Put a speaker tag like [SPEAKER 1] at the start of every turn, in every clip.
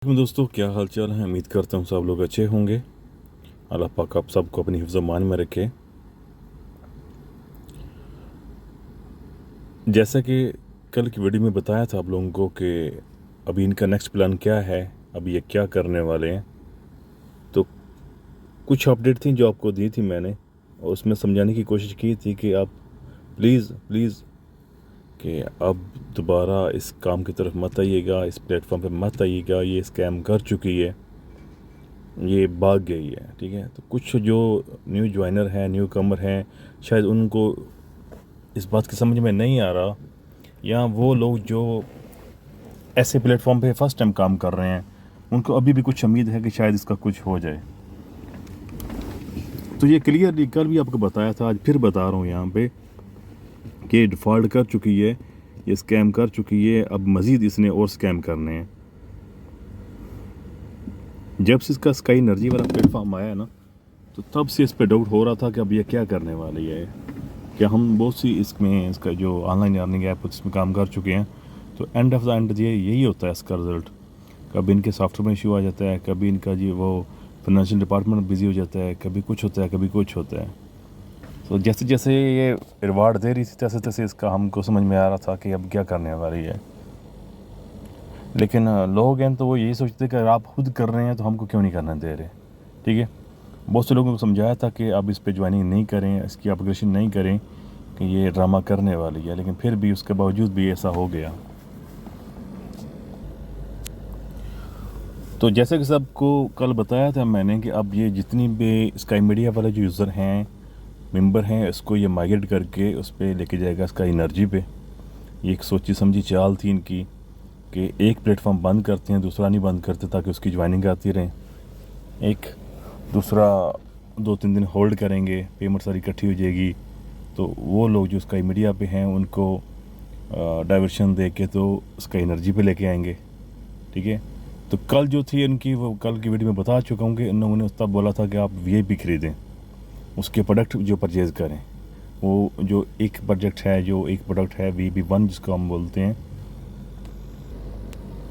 [SPEAKER 1] वालेकुम दोस्तों, क्या हाल चाल है। उम्मीद करता हूँ सब लोग अच्छे होंगे। अल्लाह पाक आप सबको अपनी हिफ्ज़ मान में रखे। जैसा कि कल की वीडियो में बताया था आप लोगों को कि अभी इनका नेक्स्ट प्लान क्या है, अभी ये क्या करने वाले हैं। तो कुछ अपडेट थी जो आपको दी थी मैंने, और उसमें समझाने की कोशिश की थी कि आप प्लीज़ प्लीज़ कि अब दोबारा इस काम की तरफ मत आइएगा, इस प्लेटफॉर्म पे मत आइएगा, ये स्कैम कर चुकी है, ये भाग गई है। ठीक है, तो कुछ जो न्यू ज्वाइनर हैं, न्यू कमर हैं, शायद उनको इस बात की समझ में नहीं आ रहा, या वो लोग जो ऐसे प्लेटफॉर्म पे फर्स्ट टाइम काम कर रहे हैं उनको अभी भी कुछ उम्मीद है कि शायद इसका कुछ हो जाए। तो ये क्लियरली कल भी आपको बताया था, आज फिर बता रहा हूँ यहाँ पे कि डिफ़ॉल्ट कर चुकी है, ये स्कैम कर चुकी है, अब मज़ीद इसने और स्कैम करने हैं। जब से इसका स्काई एनर्जी वाला प्लेटफॉर्म आया ना, तो तब से इस पर डाउट हो रहा था कि अब ये क्या करने वाली है। कि हम बहुत सी इसमें इसका जो ऑनलाइन अर्निंग ऐप इसमें काम कर चुके हैं, तो एंड ऑफ द एंड ये यही होता है इसका रिज़ल्ट। कभी इनके सॉफ्टवेयर में इशू आ जाता है, कभी इनका जी वो फाइनेंशियल डिपार्टमेंट बिजी हो जाता है, कभी कुछ होता है, कभी कुछ होता है। तो जैसे जैसे ये रिवार्ड दे रही थी तैसे तैसे इसका हमको समझ में आ रहा था कि अब क्या करने वाली है। लेकिन लोग हैं तो वो यही सोचते हैं कि अगर आप खुद कर रहे हैं तो हमको क्यों नहीं करने दे रहे। ठीक है, बहुत से लोगों को समझाया था कि अब इस पे ज्वाइनिंग नहीं करें, इसकी एप्लीकेशन नहीं करें, कि ये ड्रामा करने वाली है, लेकिन फिर भी उसके बावजूद भी ऐसा हो गया। तो जैसे कि सबको कल बताया था मैंने कि अब ये जितनी भी स्काई मीडिया वाले जो यूज़र हैं, मेंबर हैं, इसको ये माइग्रेट करके उस पर लेके जाएगा स्काई एनर्जी पे। ये एक सोची समझी चाल थी इनकी कि एक प्लेटफॉर्म बंद करते हैं, दूसरा नहीं बंद करते, ताकि उसकी ज्वाइनिंग आती रहे। एक दूसरा 2-3 दिन होल्ड करेंगे, पेमेंट सारी इकट्ठी हो जाएगी, तो वो लोग जो स्काई मीडिया पे हैं उनको डाइवर्शन दे के तो स्काई एनर्जी पे लेके आएंगे। ठीक है, तो कल जो थी इनकी, वो कल की वीडियो में बता चुका हूँ कि इन्होंने तब बोला था कि आप वीआईपी ख़रीदें, उसके प्रोडक्ट जो परचेज़ करें। वो जो एक प्रोडक्ट है VB1 जिसको हम बोलते हैं,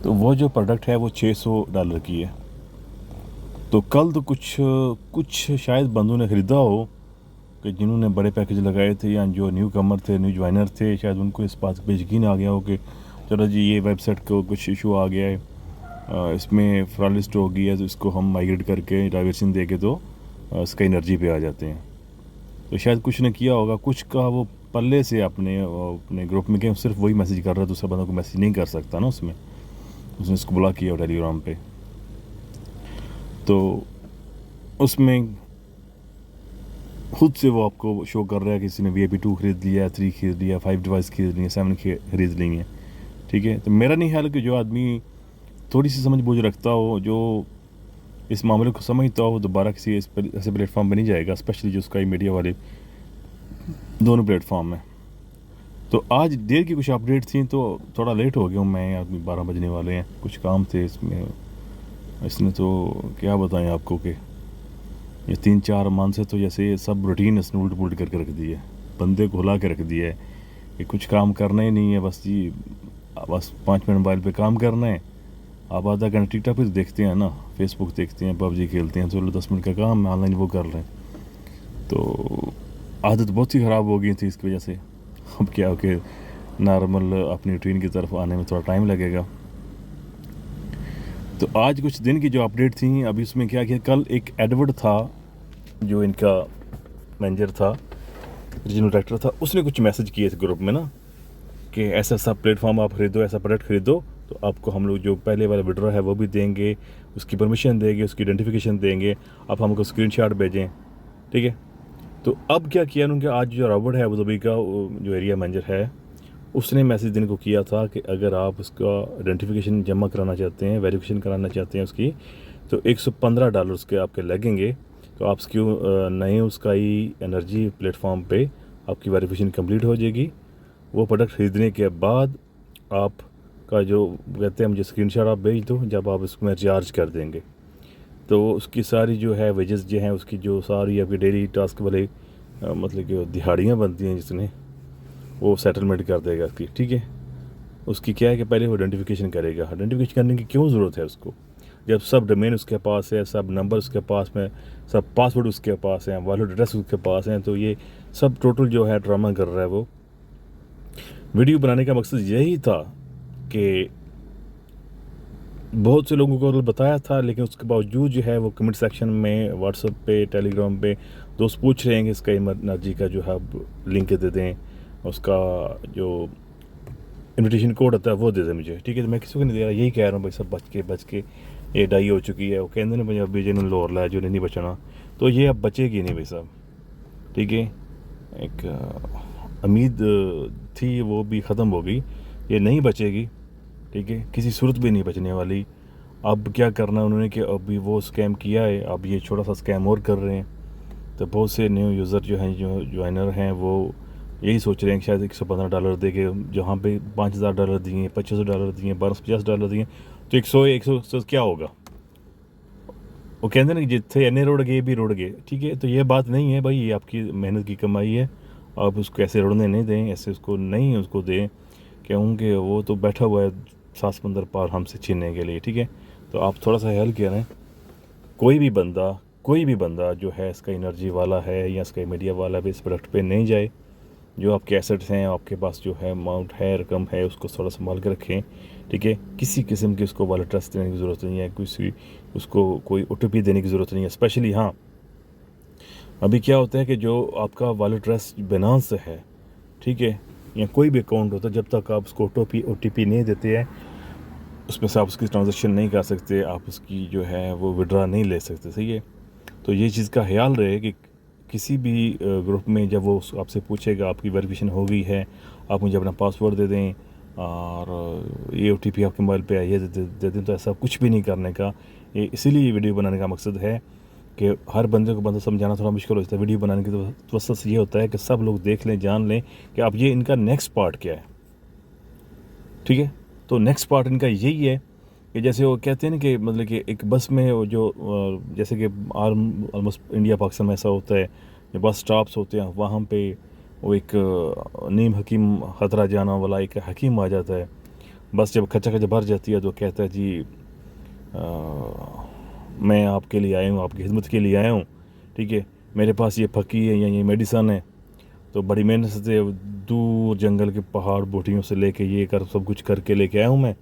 [SPEAKER 1] तो वो जो प्रोडक्ट है वो $600 की है। तो कल तो कुछ शायद बंदों ने ख़रीदा हो कि जिन्होंने बड़े पैकेज लगाए थे, या जो न्यू कमर थे, न्यू ज्वाइनर थे, शायद उनको इस बात पे यकीन आ गया हो कि चलो जी ये वेबसाइट को कुछ इशू आ गया है, इसमें फ्रॉड लिस्ट हो गई है, तो इसको हम माइग्रेट करके डाइवर्शन दे के तो इसका एनर्जी पे आ जाते हैं। तो शायद कुछ ने किया होगा, कुछ का वो पल्ले से अपने ग्रुप में, क्या सिर्फ वही मैसेज कर रहा है, दूसरा बंदा को मैसेज नहीं कर सकता ना उसमें, उसने इसको ब्लॉक किया टेलीग्राम पे। तो उसमें खुद से वो आपको शो कर रहा है कि किसी ने VIP2 ख़रीद लिया, 3 ख़रीद लिया, 5 डिवाइस ख़रीद लिए, 7 ख़रीद ली हैं। ठीक है, तो मेरा नहीं ख्याल कि जो आदमी थोड़ी सी समझ बूझ रखता हो, जो इस मामले को समझता हो, दोबारा किसी ऐसे प्लेटफॉर्म पर नहीं जाएगा, स्पेशली जो स्काई मीडिया वाले दोनों प्लेटफॉर्म में। तो आज देर की कुछ अपडेट थी, तो थोड़ा लेट हो गया हूँ मैं, आदमी 12 बजने वाले हैं, कुछ काम थे इसने तो क्या बताएं आपको कि ये 3-4 मान से तो जैसे सब रूटीन इसने उल्ट पुलट करके रख दी है, बंदे को हिला के रख दिया है कि कुछ काम करना ही नहीं है, बस 5 मिनट मोबाइल पे काम करना है। आप आधा घंटा टिकटॉक पे देखते हैं ना, फेसबुक देखते हैं, PUBG खेलते हैं, चलो 10 मिनट का काम है, ऑनलाइन वो कर रहे हैं। तो आदत बहुत ही ख़राब हो गई थी इसकी वजह से। अब क्या हो कि नॉर्मल अपनी रूटीन की तरफ आने में थोड़ा टाइम लगेगा। तो आज कुछ दिन की जो अपडेट थी, अभी उसमें क्या किया, कल एक एडवर्ड था जो इनका मैनेजर था, रीजनल डायरेक्टर था, उसने कुछ मैसेज किए थे ग्रुप में ना कि ऐसा ऐसा प्लेटफॉर्म आप ख़रीदो, ऐसा प्रोडक्ट ख़रीदो, तो आपको हम लोग जो पहले वाला विड्रॉ है वो भी देंगे, उसकी परमिशन देंगे, उसकी आइडेंटिफिकेशन देंगे, आप हमको स्क्रीनशॉट भेजें। ठीक है, तो अब क्या किया उन्होंने, आज जो रॉबर्ट है अबू धाबी का जो एरिया मैनेजर है, उसने मैसेज देने को किया था कि अगर आप उसका आइडेंटिफिकेशन जमा कराना चाहते हैं, वेरिफिकेशन कराना चाहते हैं उसकी, तो $115 के आपके लगेंगे। तो आप उसकी नए उसका ही एनर्जी प्लेटफॉर्म पे आपकी वेरिफिकेशन कंप्लीट हो जाएगी। वो प्रोडक्ट ख़रीदने के बाद आपका जो कहते हैं मुझे स्क्रीनशॉट आप भेज दो, जब आप उसमें चार्ज कर देंगे तो उसकी सारी जो है वेजेस जो हैं, उसकी जो सारी आपकी डेली टास्क वाले मतलब कि दिहाड़ियाँ बनती हैं जिसने, वो सेटलमेंट कर देगा उसकी। ठीक है, उसकी क्या है कि पहले वो आइडेंटिफिकेशन करेगा। आइडेंटिफिकेशन करने की क्यों ज़रूरत है उसको, जब सब डोमेन उसके पास है, सब नंबर उसके पास में, सब पासवर्ड उसके पास हैं, वॉलेट एड्रेस उसके पास हैं, तो ये सब टोटल जो है ड्रामा कर रहा है वो। वीडियो बनाने का मकसद यही था कि बहुत से लोगों को बताया था, लेकिन उसके बावजूद जो है वो कमेंट सेक्शन में, व्हाट्सएप पे, टेलीग्राम पे दोस्त पूछ रहे हैं कि इसका एनर्जी का जो है लिंक दे दें, उसका जो इनविटेशन कोड होता है वो दे दें मुझे, ठीक है। तो मैं किसी को नहीं दे रहा, यही कह रहा हूँ भाई सब बच के ये डाई हो चुकी है। वो कहते हैं पंजाबी जिन्होंने लोर लाया जो नहीं बचना, तो ये अब बचेगी नहीं भाई साहब, ठीक है। एक उम्मीद थी वो भी ख़त्म हो गई, ये नहीं बचेगी, ठीक है, किसी सूरत भी नहीं बचने वाली। अब क्या करना उन्होंने कि अभी वो स्कैम किया है, अब ये छोटा सा स्कैम और कर रहे हैं। तो बहुत से न्यू यूज़र जो हैं, जो ज्वाइनर हैं, वो यही सोच रहे हैं कि शायद $115 दे के, जहाँ पे $5000 दिए, $2500 दिए, $1250 दिए, तो 100 क्या होगा। वो कहते हैं ना कि जितने अन्य रुड़ गए भी रुड़ गए, ठीक है। तो ये बात नहीं है भाई, ये आपकी मेहनत की कमाई है, आप उसको ऐसे रुड़ने नहीं दें, ऐसे उसको नहीं उसको दें, क्योंकि वो तो बैठा हुआ है 7 समंदर पार हमसे छीनने के लिए, ठीक है। तो आप थोड़ा सा हेल्प करें। कोई भी बंदा जो है इसका एनर्जी वाला है या इसका मीडिया वाला भी इस प्रोडक्ट पे नहीं जाए। जो आपके एसेट्स हैं, आपके पास जो है अमाउंट है, रकम है, उसको थोड़ा संभाल के रखें, ठीक है। किसी किस्म की उसको वॉलेट ट्रस्ट देने की ज़रूरत नहीं है, उसको कोई OTP देने की ज़रूरत नहीं है। स्पेशली हाँ, अभी क्या होता है कि जो आपका वॉलेट ट्रस्ट बिनांस है, ठीक है, या कोई भी अकाउंट होता है, जब तक आप उसको OTP नहीं देते हैं, उसमें से आप उसकी ट्रांजेक्शन नहीं कर सकते, आप उसकी जो है वो विड्रा नहीं ले सकते, सही है। तो ये चीज़ का ख्याल रहे कि किसी भी ग्रुप में जब वो आपसे पूछेगा आपकी वेरिफिकेशन हो गई है, आप मुझे अपना पासवर्ड दे दें और ये OTP आपके मोबाइल पे है, ये दे दें, तो ऐसा कुछ भी नहीं करने का। ये इसीलिए ये वीडियो बनाने का मकसद है कि हर बंदे को बंदा समझाना थोड़ा मुश्किल होता है। वीडियो बनाने की तो मकसद ये होता है कि सब लोग देख लें, जान लें कि अब ये इनका नेक्स्ट पार्ट क्या है, ठीक है। तो नेक्स्ट पार्ट इनका यही है कि जैसे वो कहते हैं ना कि मतलब कि एक बस में वो जो जैसे कि ऑलमोस्ट इंडिया पाकिस्तान में ऐसा होता है, जो बस स्टॉप्स होते हैं वहाँ पे वो एक नीम हकीम खतरा जाना वाला एक हकीम आ जाता है। बस जब खचा भर जाती है तो कहता है जी मैं आपके लिए आया हूँ, आपकी खिदमत के लिए आया हूँ, ठीक है, मेरे पास ये फकी है या ये मेडिसन है। तो बड़ी मेहनत से दूर जंगल के पहाड़ बोटियों से लेके ये कर सब कुछ करके लेके आया हूँ मैं,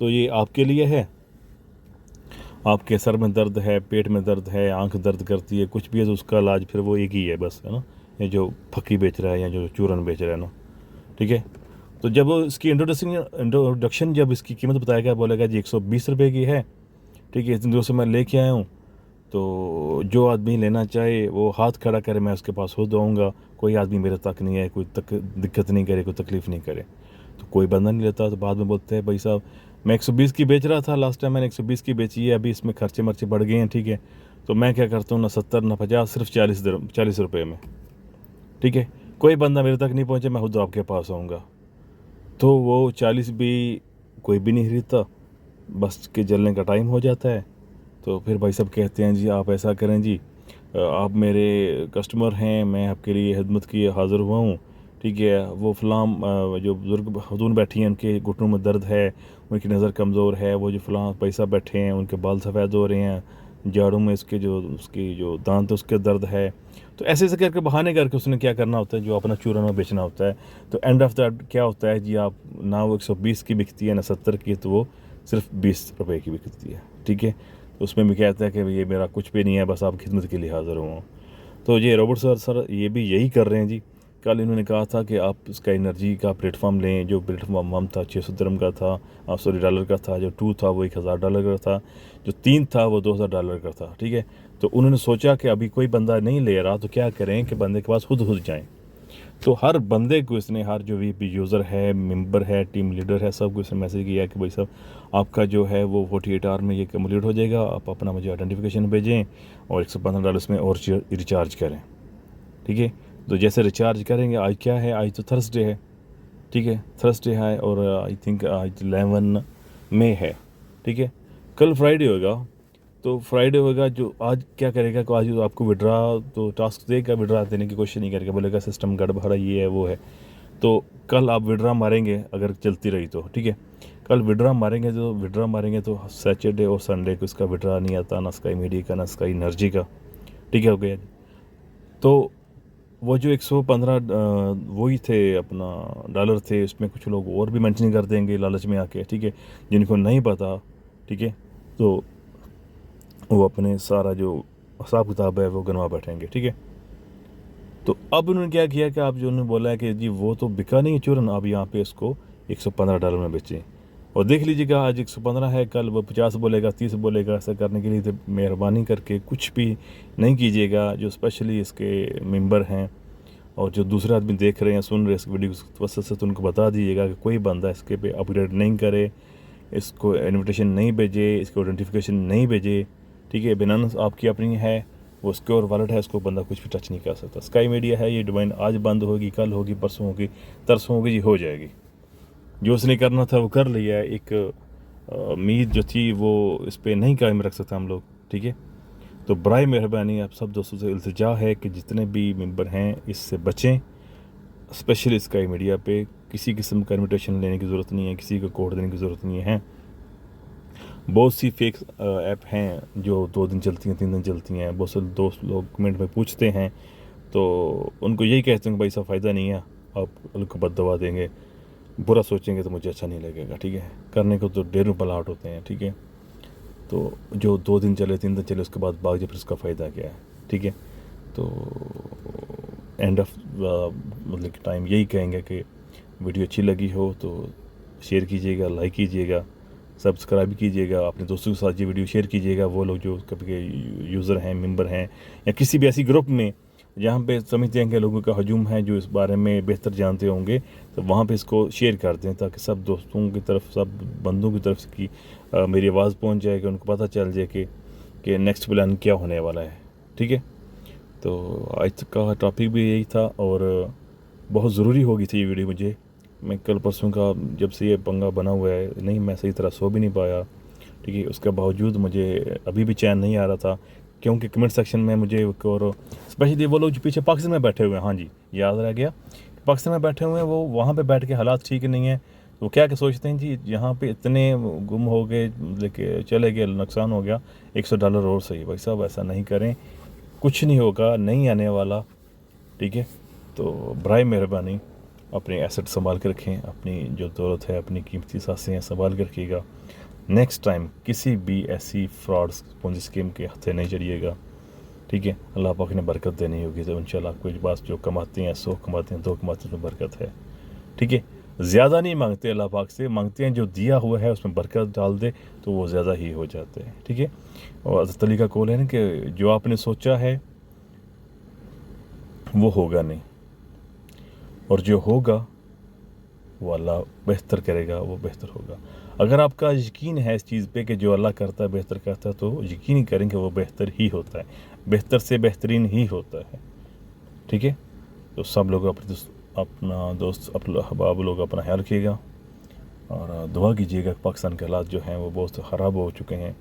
[SPEAKER 1] तो ये आपके लिए है। आपके सर में दर्द है, पेट में दर्द है, आंख दर्द करती है, कुछ भी है तो उसका इलाज फिर वो एक ही है बस, है ना। ये जो फक्की बेच रहा है या जो चूरन बेच रहा है ना, ठीक है। तो जब इसकी इंट्रोडक्शन जब इसकी कीमत बताया गया, बोलेगा जी 120 रुपये की है, ठीक है, इतने दूर से मैं लेके आया हूँ, तो जो आदमी लेना चाहे वो हाथ खड़ा करे, मैं उसके पास हो दूँगा। कोई आदमी मेरे तक नहीं है, कोई दिक्कत नहीं करे, कोई तकलीफ़ नहीं करे, तो कोई बंदा नहीं लेता। तो बाद में बोलते हैं भाई साहब मैं 120 की बेच रहा था, लास्ट टाइम मैंने 120 की बेची है, अभी इसमें खर्चे मर्चे बढ़ गए हैं, ठीक है। तो मैं क्या करता हूँ, ना 70 ना 50, सिर्फ 40 रुपये में, ठीक है। कोई बंदा मेरे तक नहीं पहुँचे, मैं खुद आपके पास आऊँगा। तो वो 40 भी कोई भी नहीं खरीदता, बस के जलने का टाइम हो जाता है। तो फिर भाई साहब कहते हैं जी आप ऐसा करें जी, आप मेरे कस्टमर हैं, मैं आपके लिए खिदमत की हाज़िर हुआ हूँ, ठीक है। वो फ़लाम जो बुज़ुर्ग खतून बैठी हैं, उनके घुटनों में दर्द है, उनकी नज़र कमज़ोर है, वो जो फ़लाँ पैसा बैठे हैं उनके बाल सफ़ेद हो रहे हैं, जाड़ों में उसकी जो दांत उसके दर्द है। तो ऐसे ऐसे करके बहाने करके उसने क्या करना होता है, जो अपना चूरन में बेचना होता है। तो एंड ऑफ दैट क्या होता है जी, आप ना वो 120 की बिकती है ना 70 की, तो वो सिर्फ 20 रुपये की बिकती है, ठीक है। उसमें भी कहता है कि ये मेरा कुछ भी नहीं है, बस आप खिदमत के लिए हाज़िर हूँ। तो ये रॉबर्ट सर ये भी यही कर रहे हैं जी। कल इन्होंने कहा था कि आप इसका एनर्जी का प्लेटफॉर्म लें, जो प्लेटफॉर्म हम था 600 दिरहम का था, $100 का था, जो 2 था वो $1000 का था, जो 3 था वो $2000 का था, ठीक है। तो उन्होंने सोचा कि अभी कोई बंदा नहीं ले रहा, तो क्या करें कि बंदे के पास खुद जाएँ। तो हर बंदे को इसने, हर जो भी यूज़र है, मेंबर है, टीम लीडर है, सबको इसने मैसेज किया कि भाई साहब आपका जो है वो 48 आवर में ये कम्प्लीट हो जाएगा, आप अपना मुझे आइडेंटिफिकेशन भेजें और $115 में और रिचार्ज करें, ठीक है। तो जैसे रिचार्ज करेंगे, आज क्या है, आज तो थर्सडे है, ठीक है, थर्सडे है और आई थिंक आज 11 मई है, ठीक है। कल फ्राइडे होगा, तो फ्राइडे होगा, जो आज क्या करेगा कि आज आपको विड्रा तो टास्क देगा, विड्रा देने की कोशिश नहीं करेगा, बोलेगा सिस्टम गड़बड़ है, ये है वो है। तो कल आप विड्रा मारेंगे अगर चलती रही तो, ठीक है। कल विड्रा मारेंगे तो सैटरडे और संडे को इसका विड्रा नहीं आता, ना स्काई मीडिया का, ना स्काई एनर्जी का, ठीक है, हो गया। तो वो जो 115 वही थे अपना डॉलर थे, उसमें कुछ लोग और भी मेंशन कर देंगे लालच में आके, ठीक है, जिनको नहीं पता, ठीक है, तो वो अपने सारा जो हिसाब किताब है वो गनवा बैठेंगे, ठीक है। तो अब उन्होंने क्या किया कि आप जो उन्होंने बोला है कि जी वो तो बिका नहीं है चूरन, अब यहाँ पे इसको $115 में बेचें, और देख लीजिएगा आज 115 है, कल वो 50 बोलेगा, 30 बोलेगा। ऐसा करने के लिए तो मेहरबानी करके कुछ भी नहीं कीजिएगा। जो स्पेशली इसके मेंबर हैं और जो दूसरे आदमी देख रहे हैं, सुन रहे हैं इस वीडियो को, वजह से उनको बता दीजिएगा कि कोई बंदा इसके पे अपग्रेड नहीं करे, इसको इन्विटेशन नहीं भेजे, इसको आइडेंटिफिकेशन नहीं भेजे, ठीक है। बिनांस आपकी अपनी है, वो सिक्योर वॉलेट है, इसको बंदा कुछ भी टच नहीं कर सकता। स्काई मीडिया है, ये डोमेन आज बंद होगी, कल होगी, परसों होगी, तरसों होगी, जी हो जाएगी। जो उसने करना था वो कर लिया है। एक उम्मीद जो थी वो इस पर नहीं कायम रख सकता हम लोग, ठीक है। तो बराए मेहरबानी आप सब दोस्तों से इल्तिजा है कि जितने भी मेंबर हैं इससे बचें। स्पेशली स्काई मीडिया पे किसी किस्म का इन्विटेशन लेने की ज़रूरत नहीं है, किसी को कोड देने की ज़रूरत नहीं है। बहुत सी फेक ऐप हैं जो 2 दिन चलती हैं, 3 दिन चलती हैं। बहुत से दोस्त लोग कमेंट में पूछते हैं, तो उनको यही कहते हैं कि भाई इसका फ़ायदा नहीं है, आप उनको बददुआ देंगे, बुरा सोचेंगे तो मुझे अच्छा नहीं लगेगा, ठीक है। करने को तो ढेरों पलाट होते हैं, ठीक है। तो जो 2 दिन चले, 3 दिन चले, उसके बाद भाग जाए, फिर उसका फ़ायदा क्या है, ठीक है। तो एंड ऑफ मतलब टाइम यही कहेंगे कि वीडियो अच्छी लगी हो तो शेयर कीजिएगा, लाइक कीजिएगा, सब्सक्राइब कीजिएगा, अपने दोस्तों के साथ ये वीडियो शेयर कीजिएगा। वो लोग जो कभी यूज़र हैं, मेंबर हैं, या किसी भी ऐसी ग्रुप में जहाँ पे समझते हैं कि लोगों का हजूम है, जो इस बारे में बेहतर जानते होंगे, तो वहाँ पे इसको शेयर कर दें, ताकि सब दोस्तों की तरफ, सब बंदों की तरफ की मेरी आवाज़ पहुँच जाए, कि उनको पता चल जाए कि नेक्स्ट प्लान क्या होने वाला है, ठीक है। तो आज का टॉपिक भी यही था, और बहुत ज़रूरी होगी थी ये वीडियो मुझे। मैं कल परसों का जब से ये पंगा बना हुआ है, नहीं मैं सही तरह सो भी नहीं पाया, ठीक है। उसके बावजूद मुझे अभी भी चैन नहीं आ रहा था, क्योंकि कमेंट सेक्शन में मुझे, और स्पेशली वो लोग जो पीछे पाकिस्तान में बैठे हुए हैं, हाँ जी याद रह गया, पाकिस्तान में बैठे हुए हैं, वो वहाँ पे बैठ के हालात ठीक नहीं है, वो क्या सोचते हैं जी यहाँ पे इतने गुम हो गए, लेके चले गए, नुकसान हो गया, $100 और सही। भाई साहब ऐसा नहीं करें, कुछ नहीं होगा, नहीं आने वाला, ठीक है। तो बराए मेहरबानी अपने एसेट संभाल के रखें, अपनी जो दौलत है, अपनी कीमती सांसें हैं, संभाल के रखिएगा। नेक्स्ट टाइम किसी भी ऐसी फ्रॉड पोंजी स्कीम के हथे नहीं चढ़िएगा, ठीक है। अल्लाह पाक ने बरकत देनी होगी तो इंशाल्लाह कोई बात जो कमाते हैं, 100 कमाते हैं, 2 कमाते हैं, उसमें बरकत है, ठीक है। ज़्यादा नहीं मांगते अल्लाह पाक से, मांगते हैं जो दिया हुआ है उसमें बरकत डाल दे, तो वो ज़्यादा ही हो जाते हैं, ठीक है। और हज़रत अली का कौल है ना कि जो आपने सोचा है वो होगा नहीं, और जो होगा वो अल्लाह बेहतर करेगा, वो बेहतर होगा। अगर आपका यकीन है इस चीज़ पे कि जो अल्लाह करता है बेहतर करता है, तो यकीन ही करेंगे वो बेहतर ही होता है, बेहतर से बेहतरीन ही होता है, ठीक है। तो सब लोग अपना दोस्त अहबाब लोग अपना ख्याल रखिएगा, और दुआ कीजिएगा। पाकिस्तान के हालात जो हैं वो बहुत ख़राब हो चुके हैं,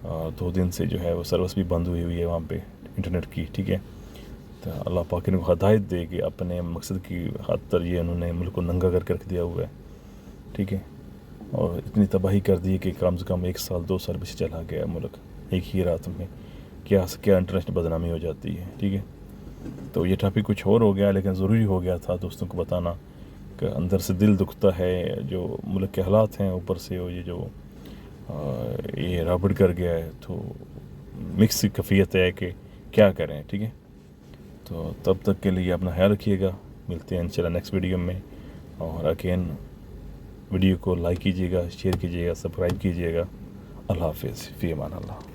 [SPEAKER 1] और 2 दिन से जो है वो सर्विस भी बंद हुई है वहाँ पे इंटरनेट की, ठीक है। तो अल्लाह पाक इनको हदायत दे कि अपने मकसद की खातिर ये उन्होंने मुल्क को नंगा करके रख दिया हुआ है, ठीक है। और इतनी तबाही कर दी कि कम से कम 1 साल 2 साल पीछे चला गया मुल्क एक ही रात में। क्या इंटरनेशनल बदनामी हो जाती है, ठीक है। तो ये टॉपिक कुछ और हो गया, लेकिन ज़रूरी हो गया था दोस्तों को बताना कि अंदर से दिल दुखता है जो मुल्क के हालात हैं, ऊपर से ये जो ये राबड़ कर गया है, तो मिक्स कैफियत है कि क्या करें, ठीक है। तो तब तक के लिए अपना ख्याल रखिएगा, मिलते हैं इंशाल्लाह नेक्स्ट वीडियो में। और अगेन वीडियो को लाइक कीजिएगा, शेयर कीजिएगा, सब्सक्राइब कीजिएगा। अल्लाह हाफिज़, फ़ी अमान अल्लाह।